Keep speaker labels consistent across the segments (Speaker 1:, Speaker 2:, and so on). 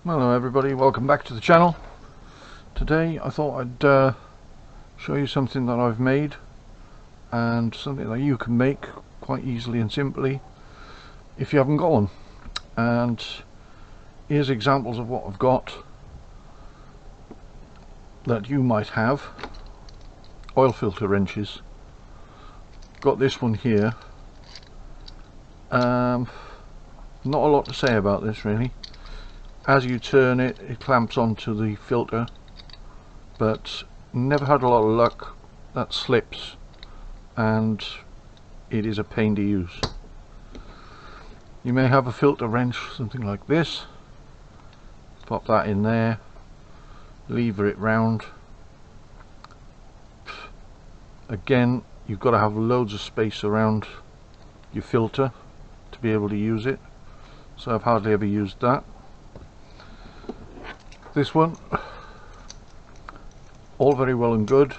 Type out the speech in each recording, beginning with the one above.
Speaker 1: Hello everybody, welcome back to the channel. Today I thought I'd show you something that I've made, and something that you can make quite easily and simply if you haven't got one. And here's examples of what I've got that you might have. Oil filter wrenches. Got this one here. Not a lot to say about this really. As you turn it, it clamps onto the filter, but never had a lot of luck. That slips and it is a pain to use. You may have a filter wrench, something like this. Pop that in there, lever it round. Again, you've got to have loads of space around your filter to be able to use it, so I've hardly ever used that. This one, all very well and good,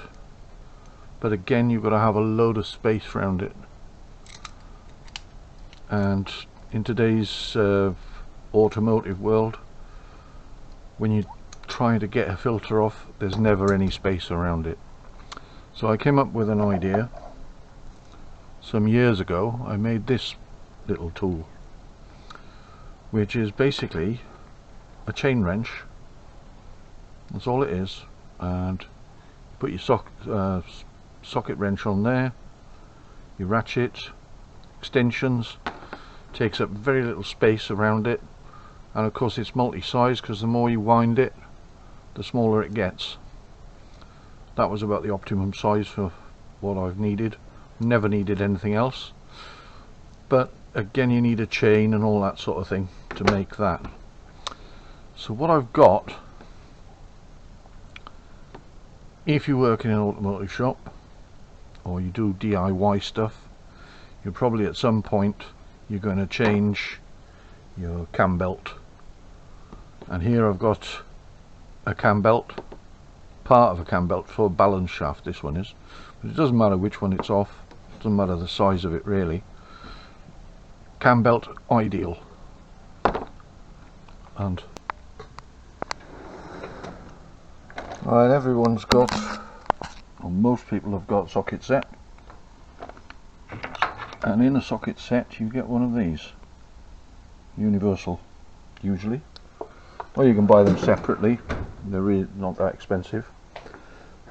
Speaker 1: but again you've got to have a load of space around it, and in today's automotive world, when you're trying to get a filter off, there's never any space around it. So I came up with an idea some years ago. I made this little tool, which is basically a chain wrench. That's all it is, and you put your socket wrench on there, your ratchet, extensions, takes up very little space around it, and of course it's multi-size because the more you wind it, the smaller it gets. That was about the optimum size for what I've needed. Never needed anything else, but again you need a chain and all that sort of thing to make that. So what I've got, if you work in an automotive shop or you do DIY stuff, you're probably at some point you're going to change your cam belt, and here I've got a cam belt, part of a cam belt for a balance shaft. This one is, but it doesn't matter which one it's off, it doesn't matter the size of it really. Cam belt ideal. And right, everyone's got, or most people have got, socket set, and in a socket set you get one of these, universal usually, or you can buy them separately. They're really not that expensive.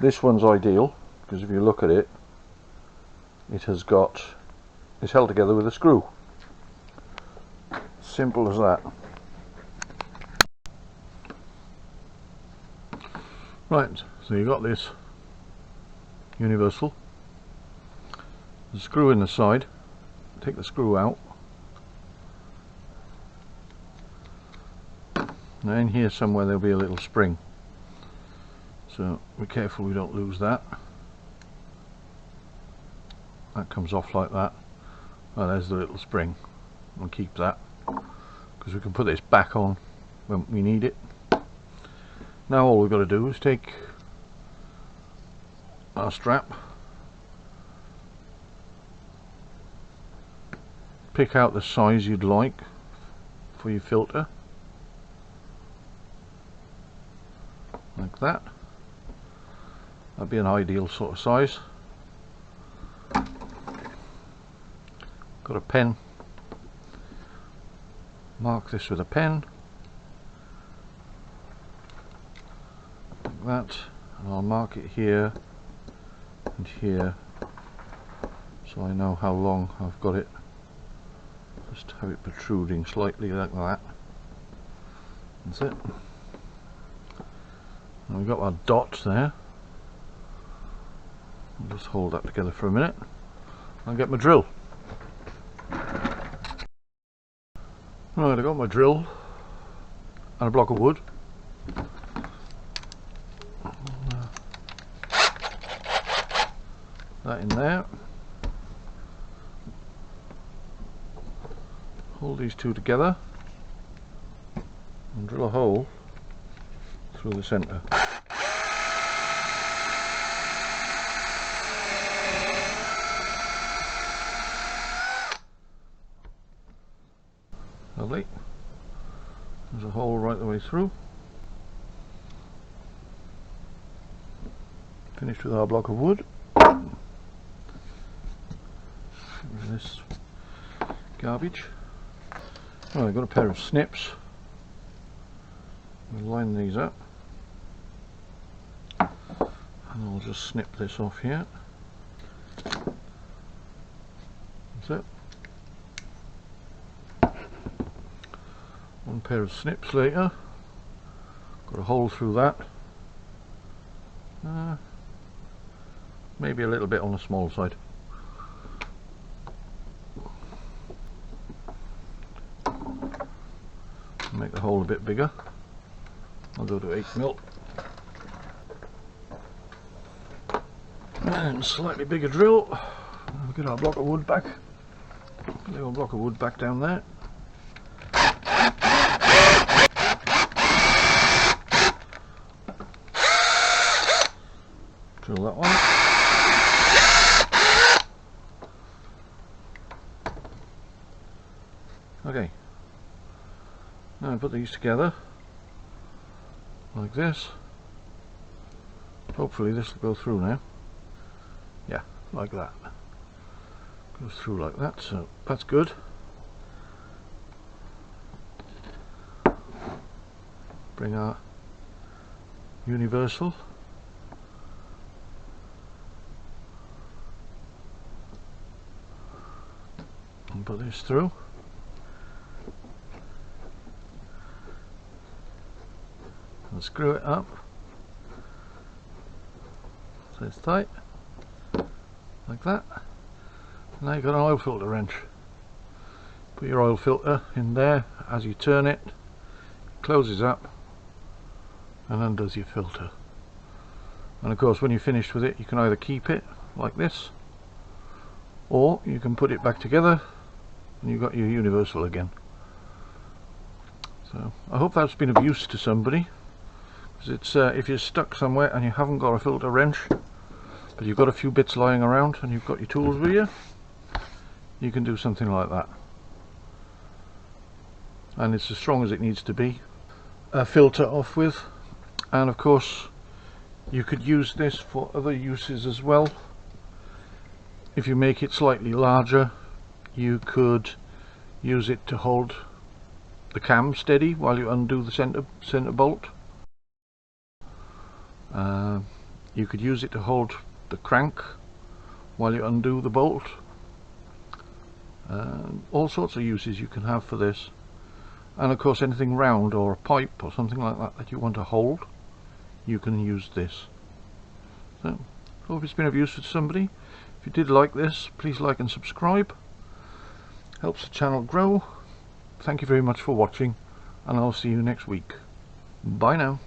Speaker 1: This one's ideal because if you look at it, it's held together with a screw. Simple as that. Right, so you've got this universal, the screw in the side. Take the screw out, now in here somewhere there'll be a little spring, so be careful we don't lose that. That comes off like that. Well, there's the little spring. We'll keep that because we can put this back on when we need it. Now all we've got to do is take our strap, pick out the size you'd like for your filter, like that. That'd be an ideal sort of size. Got a pen, mark this with a pen, like that, and I'll mark it here and here so I know how long I've got it. Just have it protruding slightly like that. That's it. And we've got our dot there. I'll just hold that together for a minute. I'll get my drill. Right, I've got my drill and a block of wood. That in there. Hold these two together and drill a hole through the centre. Lovely. There's a hole right the way through. Finished with our block of wood. This garbage. Well, I've got a pair of snips. We'll line these up, and I'll just snip this off here. That's it. One pair of snips later. Got a hole through that. Maybe a little bit on the small side. Make the hole a bit bigger. I'll go to 8mm. And slightly bigger drill. We'll get our block of wood back. Put the old block of wood back down there. Drill that one. Okay. Now I put these together like this. Hopefully this will go through now. Yeah, like that. Goes through like that, so that's good. Bring our universal. And put this through. And screw it up so it's tight, like that. Now you've got an oil filter wrench. Put your oil filter in there. As you turn it, it closes up and undoes your filter. And of course when you're finished with it, you can either keep it like this, or you can put it back together and you've got your universal again. So I hope that's been of use to somebody. It's if you're stuck somewhere and you haven't got a filter wrench, but you've got a few bits lying around and you've got your tools with you, you can do something like that. And it's as strong as it needs to be. A filter off with, and of course you could use this for other uses as well. If you make it slightly larger, you could use it to hold the cam steady while you undo the center bolt. You could use it to hold the crank while you undo the bolt. All sorts of uses you can have for this. And of course anything round or a pipe or something like that that you want to hold, you can use this. So, hope it's been of use to somebody. If you did like this, please like and subscribe. Helps the channel grow. Thank you very much for watching, and I'll see you next week. Bye now.